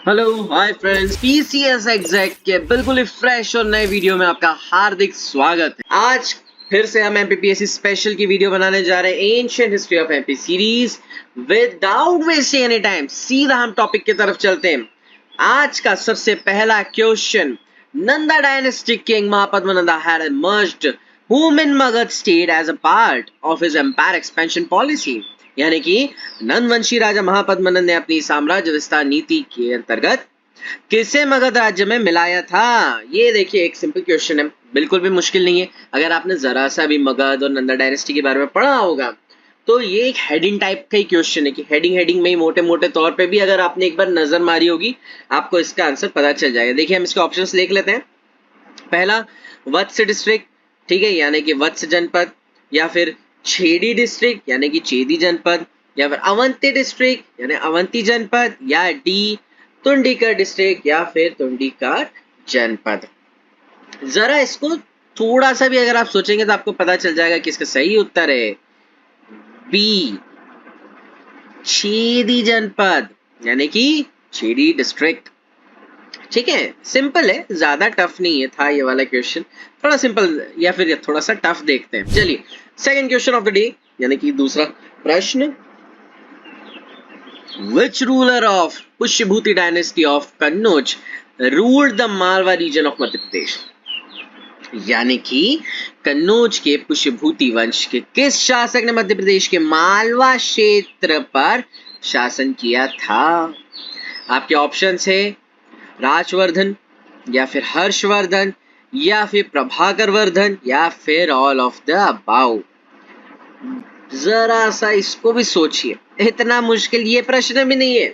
Hello hi friends, PCS exact के बिल्कुल ही fresh और नए वीडियो में आपका हार्दिक स्वागत है। आज फिर से हम एमपीपीएससी स्पेशल की वीडियो बनाने जा रहे हैं, ancient history of MP series. Without wasting any time सीधा हम टॉपिक की तरफ चलते हैं। आज का सबसे पहला question, Nanda dynastic king Mahapadma Nanda had emerged whom in Magad state as a part of his empire expansion policy। यानी कि नंदवंशी राजा महापद्मनंद ने अपनी साम्राज्य विस्तार नीति के अंतर्गत किसे मगध राज्य में मिलाया था। ये देखिए एक सिंपल क्वेश्चन है, बिल्कुल भी मुश्किल नहीं है। अगर आपने जरा सा भी मगध और नंदा डायनेस्टी के बारे में पढ़ा होगा तो ये एक हेडिंग टाइप का ही क्वेश्चन है कि हेडिंग में ही मोटे मोटे तौर पे भी अगर आपने एक बार नजर मारी होगी आपको इसका आंसर पता चल जाएगा। देखिए हम इसके ऑप्शंस देख लेते हैं। पहला वत्स डिस्ट्रिक्ट, ठीक है, यानी कि वत्स जनपद, या फिर छेदी डिस्ट्रिक्ट यानी कि छेदी जनपद, या फिर अवंती डिस्ट्रिक्ट यानी अवंती जनपद, या डी तुंडीकर डिस्ट्रिक्ट या फिर तुंडीकर जनपद। जरा इसको थोड़ा सा भी अगर आप सोचेंगे तो आपको पता चल जाएगा कि इसका सही उत्तर है बी, छेदी जनपद यानी कि छेदी डिस्ट्रिक्ट। ठीक है, सिंपल है, ज्यादा टफ नहीं है था ये वाला क्वेश्चन, थोड़ा सिंपल या फिर थोड़ा सा टफ देखते हैं। चलिए second question of the day यानी कि दूसरा प्रश्न, which ruler of Pushyabhuti dynasty of Kannauj ruled the Malwa region of Madhya Pradesh. यानी कि कन्नौज के पुष्यभूति वंश के किस शासक ने मध्य प्रदेश के मालवा क्षेत्र पर शासन किया था। आपके ऑप्शंस है राजवर्धन, या फिर हर्षवर्धन, या फिर प्रभाकर वर्धन, या फिर ऑल ऑफ द अबाउ। जरा सा इसको भी सोचिए, इतना मुश्किल ये प्रश्न भी नहीं है।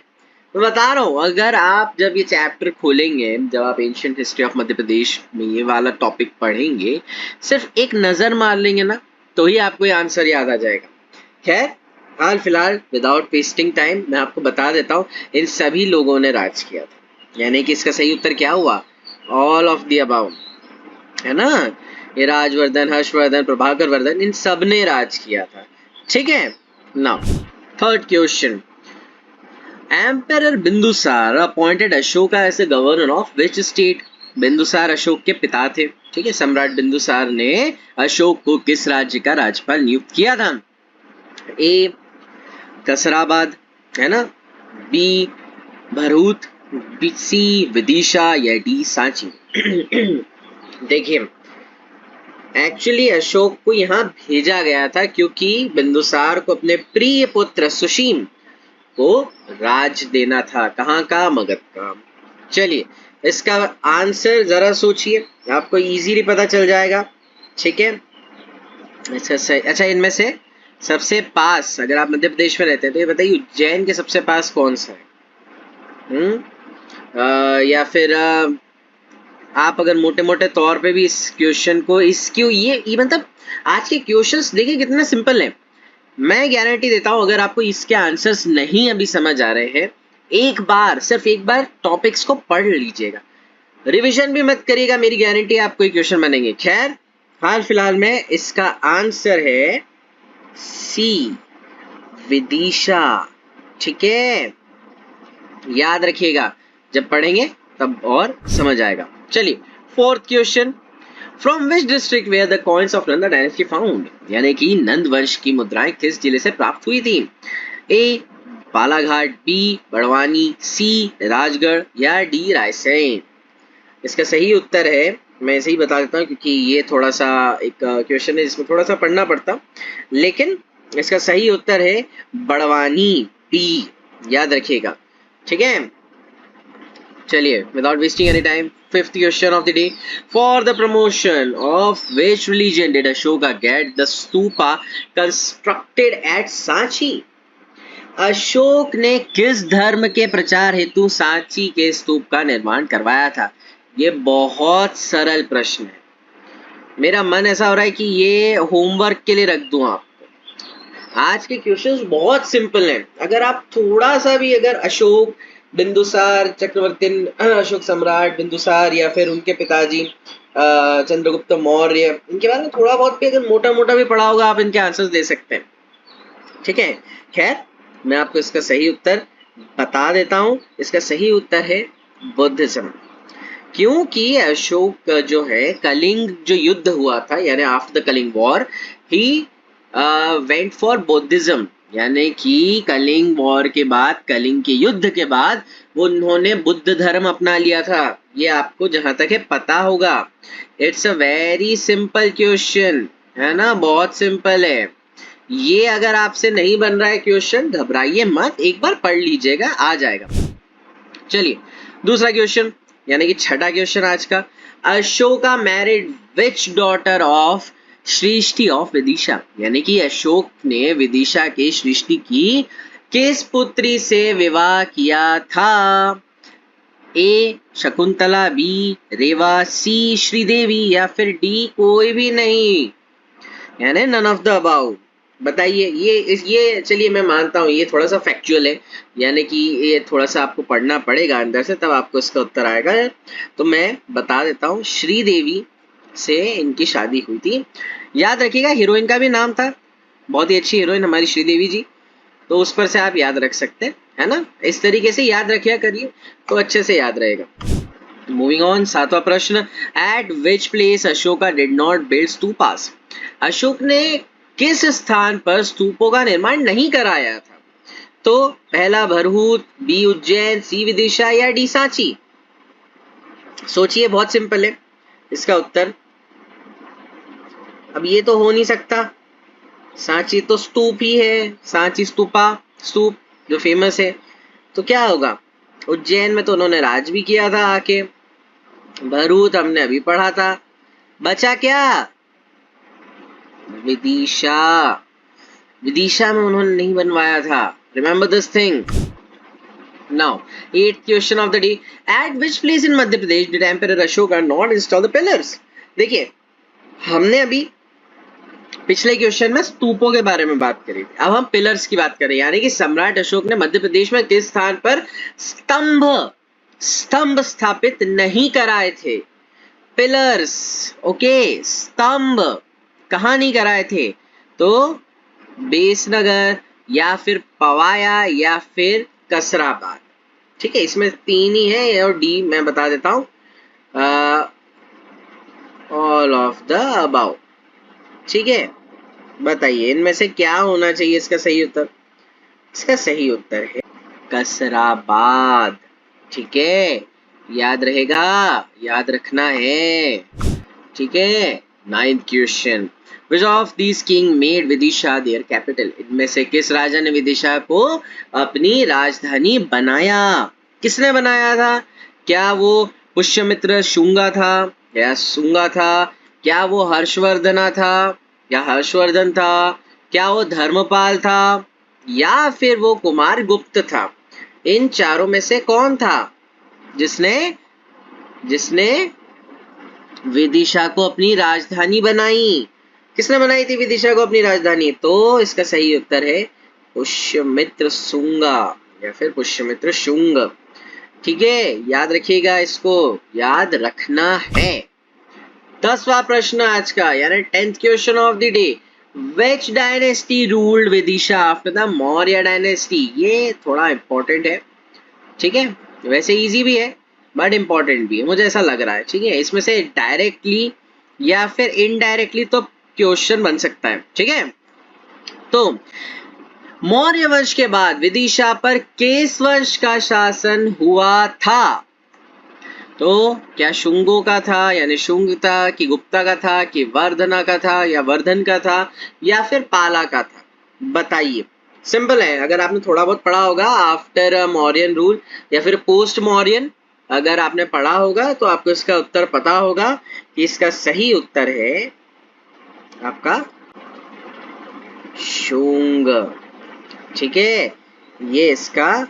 मैं बता रहा हूं, अगर आप जब ये चैप्टर खोलेंगे, जब आप एंशिएंट हिस्ट्री ऑफ मध्य प्रदेश में ये वाला टॉपिक पढ़ेंगे, सिर्फ एक नजर मार लेंगे ना तो ही आपको ये आंसर याद आ जाएगा। खैर हाल फिलहाल विदाउट वेस्टिंग टाइम मैं आपको बता देता हूँ, इन सभी लोगों ने राज किया था, यानी कि इसका सही उत्तर क्या हुआ, ऑल ऑफ द अबाउ, है ना। ये राजवर्धन, हर्षवर्धन, प्रभाकर वर्धन, इन सब ने राज किया था। ठीक है, now third question, emperor Bindusara appointed Ashoka as the governor of which state. Bindusara Ashok के पिता थे, ठीक है। सम्राट बिंदुसार ने अशोक को किस राज्य का राज्यपाल नियुक्त किया था। ए कसराबाद, है ना, B Bharuch, B C Vidisha, या डी सांची। देखिए एक्चुअली अशोक को यहाँ भेजा गया था क्योंकि बिंदुसार को अपने प्रिय पुत्र सुशीम को राज देना था। कहाँ का, मगध का। चलिए इसका आंसर जरा सोचिए, आपको इजीली पता चल जाएगा। ठीक है, अच्छा इनमें से सबसे पास, अगर आप मध्य प्रदेश में रहते हैं तो ये बताइए उज्जैन के सबसे पास कौन सा है। या फिर आप अगर मोटे मोटे तौर पे भी इस क्वेश्चन को ये मतलब आज के क्वेश्चंस देखिए कितने सिंपल हैं। मैं गारंटी देता हूं अगर आपको इसके आंसर्स नहीं अभी समझ आ रहे हैं, एक बार सिर्फ एक बार टॉपिक्स को पढ़ लीजिएगा, रिवीजन भी मत करिएगा, मेरी गारंटी आपको ये क्वेश्चन बनेंगे। खैर हाल फिलहाल में इसका आंसर है सी, विदिशा। ठीक है, याद रखिएगा, जब पढ़ेंगे तब और समझ आएगा। चलिए fourth question, from which district were the coins of Nanda dynasty found. यानी कि नंद वंश की मुद्राएं किस जिले से प्राप्त हुई थी। ए बालाघाट, बी बड़वानी, सी राजगढ़, या डी रायसेन। इसका सही उत्तर है, मैं ऐसे ही बता देता हूँ क्योंकि ये थोड़ा सा एक क्वेश्चन है जिसमें थोड़ा सा पढ़ना पड़ता, लेकिन इसका सही उत्तर है बड़वानी, बी, याद रखिएगा। ठीक है, चलिए without wasting any time fifth question of the day, for the promotion of which religion did Ashoka get the stupa constructed at Sanchi. Ashok ने किस धर्म के प्रचार हेतु सांची के स्तूप का निर्माण करवाया था। ये बहुत सरल प्रश्न है, मेरा मन ऐसा हो रहा है कि ये होमवर्क के लिए रख दूं आपको। आज के क्वेश्चंस बहुत सिंपल हैं, अगर आप थोड़ा सा भी अगर अशोक, बिंदुसार चक्रवर्ती, अशोक सम्राट बिंदुसार, या फिर उनके पिताजी चंद्रगुप्त मौर्य, इनके बारे में थोड़ा बहुत भी अगर मोटा मोटा भी पढ़ा होगा आप इनके आंसर्स दे सकते हैं। ठीक है, खैर मैं आपको इसका सही उत्तर बता देता हूं, इसका सही उत्तर है बुद्धिज्म। क्योंकि अशोक जो है, कलिंग जो युद्ध हुआ था, यानी after the Kalinga war, he went for Buddhism, यानी कि कलिंग वॉर के बाद, कलिंग के युद्ध के बाद उन्होंने बुद्ध धर्म अपना लिया था। ये आपको जहां तक है पता होगा। It's a very simple question, है ना, बहुत सिंपल है। ये अगर आपसे नहीं बन रहा है क्वेश्चन, घबराइए मत, एक बार पढ़ लीजिएगा, आ जाएगा। चलिए दूसरा क्वेश्चन, यानी कि छठा क्वेश्चन आज का। Ashoka married which daughter of Srishti of Vidisha, यानी कि अशोक ने विदिशा के सृष्टि की किस पुत्री से विवाह किया था? ए शकुंतला, बी रेवा, सी श्रीदेवी, या फिर डी कोई भी नहीं, यानी नन ऑफ द अबाउ। बताइए। ये चलिए मैं मानता हूँ ये थोड़ा सा फैक्चुअल है, यानी कि ये थोड़ा सा आपको पढ़ना पड़ेगा अंदर से, तब आपको इसका उत्तर आएगा। तो मैं बता देता हूँ, श्रीदेवी से इनकी शादी हुई थी। याद रखिएगा हीरोइन का भी नाम था, बहुत ही अच्छी हीरोइन हमारी श्रीदेवी जी, तो उस पर से आप याद रख सकते हैं, है ना। इस तरीके से याद रखिया करिए तो अच्छे से याद रहेगा। मूविंग ऑन, सातवां प्रश्न। Eight which place Ashoka did not build stupas, Ashok ने किस स्थान पर स्तूपों का निर्माण नहीं कराया था? तो पहला भरहूत, बी उज्जैन, सी विदिशा, या डी सांची। सोचिए, बहुत सिंपल है इसका उत्तर। अब ये तो हो नहीं सकता, सांची तो स्तूप ही है, सांची स्तूपा, स्तूप जो फेमस है। तो क्या होगा? उज्जैन में तो उन्होंने राज भी किया था आके, भरूच हमने अभी पढ़ा था, बचा क्या? विदिशा। विदिशा में उन्होंने नहीं बनवाया था, remember this thing. Now at question of the day. Eight which place in Madhya Pradesh did emperor Ashoka not install the pillars? देखिए, हमने अभी पिछले क्वेश्चन में स्तूपों के बारे में बात करी थी, अब हम पिलर्स की बात करें, यानी कि सम्राट अशोक ने मध्य प्रदेश में किस स्थान पर स्तंभ स्थापित नहीं कराए थे? पिलर्स, ओके, स्तंभ कहां नहीं कराए थे? तो बेसनगर, या फिर पवाया, या फिर कसराबाद। ठीक है, इसमें तीन ही है, और डी मैं बता देता हूं, ऑल ऑफ द अबाउ। ठीक है, बताइए इनमें से क्या होना चाहिए इसका सही उत्तर? इसका सही उत्तर है कसराबाद। ठीक है, याद रहेगा, याद रखना है। ठीक है, ninth question. Which of this king made Vidisha their capital, इनमें से किस राजा ने विदिशा को अपनी राजधानी बनाया? किसने बनाया था? क्या वो पुष्यमित्र शुंगा था, या शुंगा था? क्या वो हर्षवर्धना था, या हर्षवर्धन था? क्या वो धर्मपाल था, या फिर वो कुमार गुप्त था? इन चारों में से कौन था जिसने जिसने विदिशा को अपनी राजधानी बनाई? किसने बनाई थी विदिशा को अपनी राजधानी? तो इसका सही उत्तर है पुष्यमित्र शुंगा, या फिर पुष्यमित्र शुंग। ठीक है, याद रखिएगा, इसको याद रखना है। 10वां प्रश्न आज का, यानी 10th question of the day. Which dynasty ruled Vidisha after the Maurya dynasty? ये थोड़ा इंपॉर्टेंट है, ठीक है, वैसे इजी भी है बट इंपॉर्टेंट भी है, मुझे ऐसा लग रहा है। ठीक है, इसमें से डायरेक्टली या फिर इनडायरेक्टली तो क्वेश्चन बन सकता है। ठीक है, तो मौर्य वंश के बाद विदिशा पर किस वंश का शासन हुआ था? तो क्या शुंगों का था, यानी शुंग था, कि गुप्ता का था, कि वर्धना का था, या वर्धन का था, या फिर पाला का था? बताइए। सिंपल है, अगर आपने थोड़ा बहुत पढ़ा होगा आफ्टर मौर्यन रूल, या फिर पोस्ट मौर्यन अगर आपने पढ़ा होगा, तो आपको इसका उत्तर पता होगा कि इसका सही उत्तर है आपका शुंग। ठीक है, ये इसका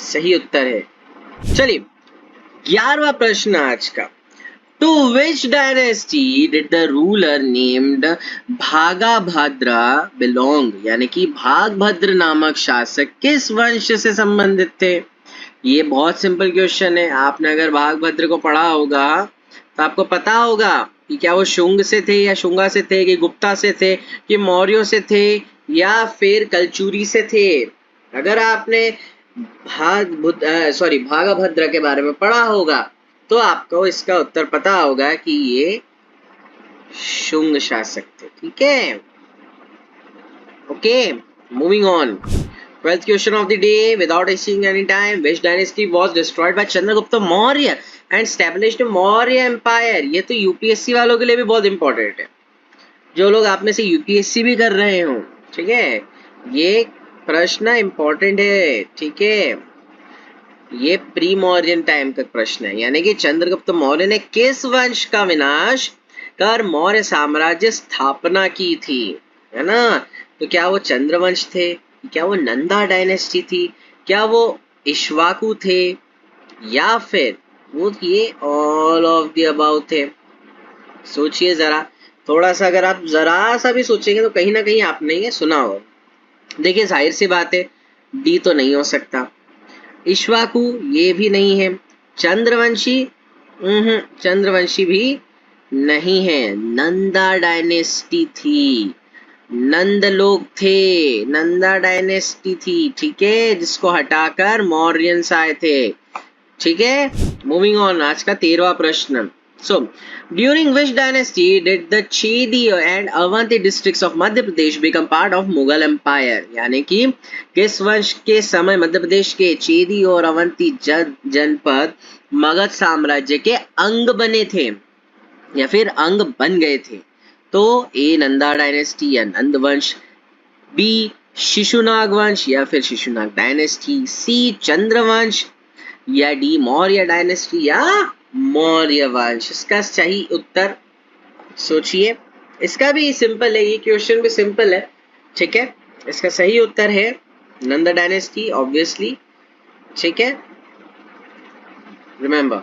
सही उत्तर है। चलिए 11वां प्रश्न आज का। To which dynasty did the ruler named Bhagabhadra belong, यानी कि भागभद्र नामक शासक किस वंश से संबंधित थे? ये बहुत सिंपल क्वेश्चन है, आपने अगर भागभद्र को पढ़ा होगा तो आपको पता होगा कि क्या वो शुंग से थे, या शुंगा से थे, कि गुप्ता से थे, कि मौर्यों से थे, या फिर कलचुरी से थे। अगर आपने भागभद्र के बारे में पढ़ा होगा तो आपको इसका उत्तर पता होगा कि ये शुंग शासक थे। ठीक है, okay, moving on. 12th question of the day, without wasting any time, which dynasty was destroyed by Chandragupta Maurya and established Maurya Empire? ये तो यूपीएससी वालों के लिए भी बहुत इंपॉर्टेंट है, जो लोग आप में से यूपीएससी भी कर रहे हो। ठीक है, ये प्रश्न इंपॉर्टेंट है। ठीक है, ये प्री मौर्यन टाइम का प्रश्न है, यानी कि चंद्रगुप्त मौर्य ने किस वंश का विनाश कर मौर्य साम्राज्य स्थापना की थी, है ना। तो क्या वो चंद्रवंश थे, क्या वो नंदा डायनेस्टी थी, क्या वो इक्ष्वाकु थे, या फिर वो ये ऑल ऑफ द अबाउ थे। सोचिए जरा, थोड़ा सा अगर आप जरा सा भी सोचेंगे तो कहीं ना कहीं आपने ये सुना होगा। देखिए जाहिर सी बात है, डी तो नहीं हो सकता, इक्ष्वाकु ये भी नहीं है, चंद्रवंशी चंद्रवंशी भी नहीं है, नंदा डायनेस्टी थी, नंद लोग थे, नंदा डायनेस्टी थी। ठीक है, जिसको हटाकर मौर्यंस आए थे। ठीक है, मूविंग ऑन, आज का 13वां प्रश्न। So, during which dynasty did the Chedi and Avanti districts of Madhya Pradesh become part of Mughal Empire? यानी कि किस वंश के समय मध्य प्रदेश के चेदी और अवंती जनपद मगध साम्राज्य के अंग बने थे या फिर अंग बन गए थे? तो ए नंदा डायनेस्टी या नंद वंश, बी शिशुनाग वंश या फिर शिशुनाग डायनेस्टी, सी चंद्रवंश या डी मौर्य डायनेस्टी या मौर्य वंश। इसका सही उत्तर सोचिए, इसका भी सिंपल है, ये क्वेश्चन भी सिंपल है। ठीक है, इसका सही उत्तर है नंदा डायनेस्टी ऑब्वियसली। ठीक है, remember.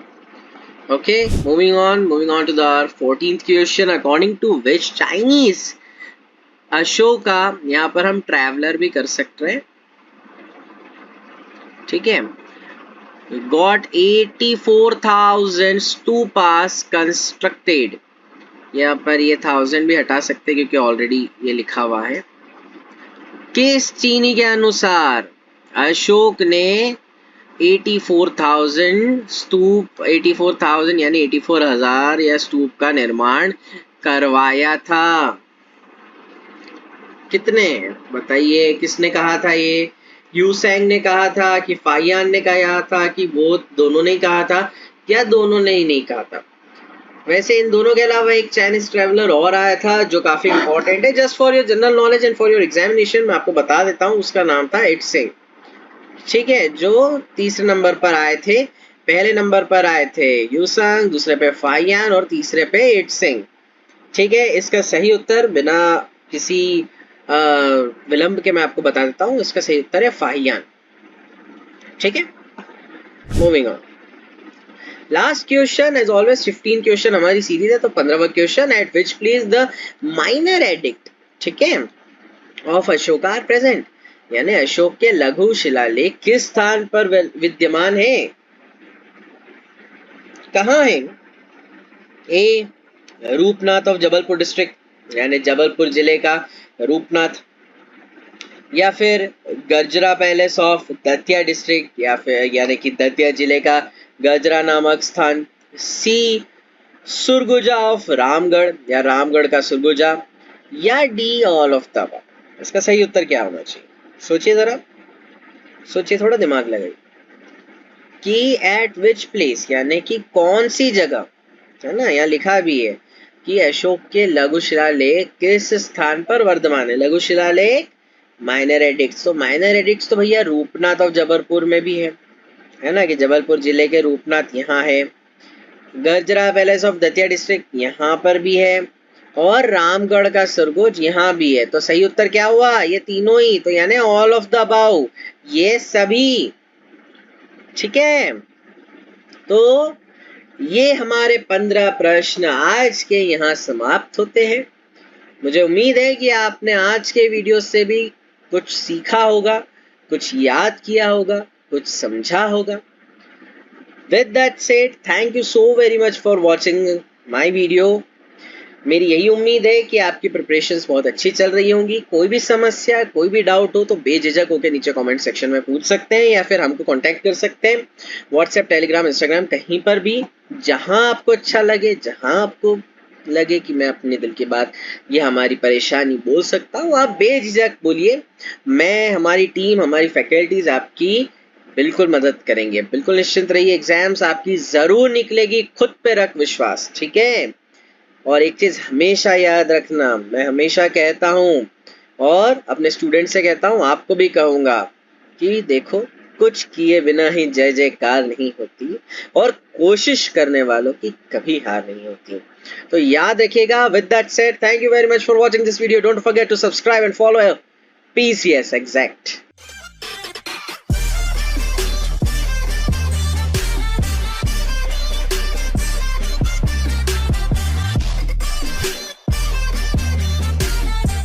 Okay, moving on to the 14th question. According to which Chinese Ashoka, यहाँ पर हम ट्रैवलर भी कर सकते हैं। ठीक है, got 84,000 stupas constructed, यहाँ पर ये 1000 भी हटा सकते हैं क्योंकि ऑलरेडी ये लिखा हुआ है। किस चीनी के अनुसार अशोक ने 84,000 स्तूप, 84,000 यानी 84,000 या स्तूप का निर्माण करवाया था? कितने बताइए, किसने कहा था ये? यूसेंग ने कहा था कि फाइयान ने कहा था कि वो दोनों ने कहा था, या दोनों ने ही नहीं कहा था? वैसे इन दोनों के अलावा एक चाइनीज ट्रैवलर और आया था जो काफी इंपॉर्टेंट है, just for your general knowledge and for your examination मैं आपको बता देता हूँ, उसका नाम था इटसेंग। ठीक है, जो तीसरे नंबर पर आए थे। पहले नंबर पर आए थे यूसेंग, दूसरे पे फाइयान और तीसरे पे इटसेंग। ठीक है, इसका सही उत्तर बिना किसी विलंब के मैं आपको बता देता हूँ, इसका सही उत्तर है फाहियान। ठीक है, moving on. Last question, as always 15 question हमारी सीरीज है, तो 15वां question, at which place the minor edict, ठीक है, ऑफ अशोक आर प्रेजेंट, यानी अशोक के लघु शिलालेख किस स्थान पर विद्यमान है? कहाँ है? ए रूपनाथ ऑफ जबलपुर डिस्ट्रिक्ट, यानी जबलपुर जिले का रूपनाथ, या फिर गजरा पैलेस ऑफ दतिया डिस्ट्रिक्ट, या फिर यानी कि दतिया जिले का गजरा नामक स्थान, सी सुरगुजा ऑफ रामगढ़ या रामगढ़ का सुरगुजा, या D all of the above. इसका सही उत्तर क्या होना चाहिए? सोचिए जरा, सोचिए, थोड़ा दिमाग लगाइए कि एट विच प्लेस यानी कि कौन सी जगह, है ना, यहाँ लिखा भी है कि अशोक के लघु शिलालेख किस स्थान पर वर्तमान है। लघु शिलालेख माइनर एडिक्ट्स, तो माइनर एडिक्ट्स तो भैया रूपनाथ ऑफ जबलपुर में भी है ना, कि जबलपुर जिले के रूपनाथ यहाँ है, गजरा पैलेस ऑफ दतिया डिस्ट्रिक्ट यहाँ पर भी है, और रामगढ़ का सुरगुज यहाँ भी है। तो सही उत्तर क्या हुआ? ये तीनों ही, तो यानी ऑल ऑफ द अबाउ, ये सभी। ठीक है, तो ये हमारे 15 प्रश्न आज के यहाँ समाप्त होते हैं। मुझे उम्मीद है कि आपने आज के वीडियो से भी कुछ सीखा होगा, कुछ याद किया होगा, कुछ समझा होगा। With that said, thank you so very much for watching my video. मेरी यही उम्मीद है कि आपकी प्रिपरेशंस बहुत अच्छी चल रही होंगी। कोई भी समस्या, कोई भी डाउट हो तो बेझिझक होकर नीचे कमेंट सेक्शन में पूछ सकते हैं या फिर हमको कांटेक्ट कर सकते हैं व्हाट्सएप, टेलीग्राम, इंस्टाग्राम, कहीं पर भी जहां आपको अच्छा लगे, जहां आपको लगे कि मैं अपने दिल की बात, ये हमारी परेशानी बोल सकता हूँ, आप बेझिझक बोलिए। मैं, हमारी टीम, हमारी फैकल्टीज आपकी बिल्कुल मदद करेंगे। बिल्कुल निश्चिंत रहिए, एग्जाम्स आपकी जरूर निकलेगी, खुद पे रख विश्वास, ठीक है। और एक चीज हमेशा याद रखना, मैं हमेशा कहता हूँ और अपने स्टूडेंट से कहता हूँ, आपको भी कहूँगा कि देखो, कुछ किए बिना ही जय जयकार नहीं होती और कोशिश करने वालों की कभी हार नहीं होती। तो याद रखिएगा। With that said, thank you very much for watching this video. Don't forget to subscribe and follow PCS Exact।